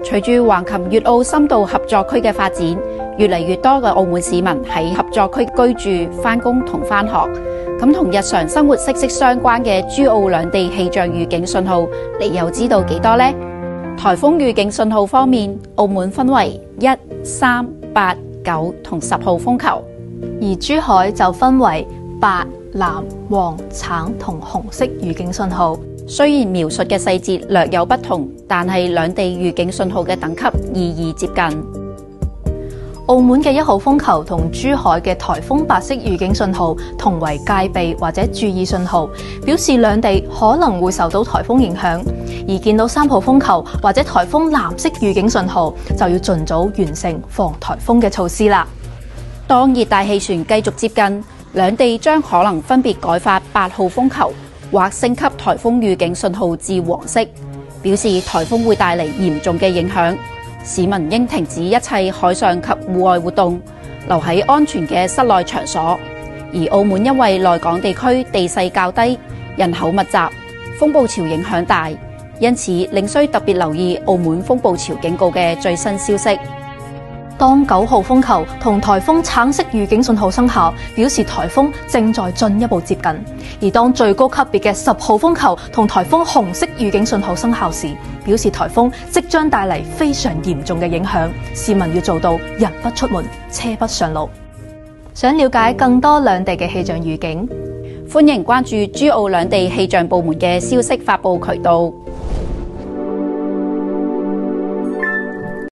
隨住橫琴粵澳深度合作區嘅發展，越嚟越多嘅澳門市民喺合作區居住、返工同返學。咁同日常生活息息相關嘅珠澳兩地氣象預警信號，你又知道幾多呢？颱風預警信號方面，澳門分為1、3、8、9同10號風球，而珠海就分為白、藍、黃、橙同紅色預警信號。雖然描述嘅細節略有不同，但係兩地預警信號嘅等級意義接近。澳門嘅1號風球同珠海嘅颱風白色預警信號同為戒備或者注意信號，表示兩地可能會受到颱風影響。而見到3號風球或者颱風藍色預警信號，就要盡早完成防颱風嘅措施啦。當熱帶氣旋繼續接近，兩地將可能分別改發8號風球或升級颱風預警信號至黃色，表示颱風會帶嚟嚴重嘅影響。市民應停止一切海上及戶外活動，留喺安全嘅室內場所。而澳門因為內港地區地勢較低、人口密集、風暴潮影響大，因此另需特別留意澳門風暴潮警告嘅最新消息。當9號風球同颱風橙色預警信號生效，表示颱風正在進一步接近；而當最高級別嘅10號風球同颱風紅色預警信號生效時，表示颱風即將帶嚟非常嚴重嘅影響。市民要做到人不出門，車不上路。想了解更多兩地嘅氣象預警，歡迎關注珠澳兩地氣象部門嘅消息發布渠道。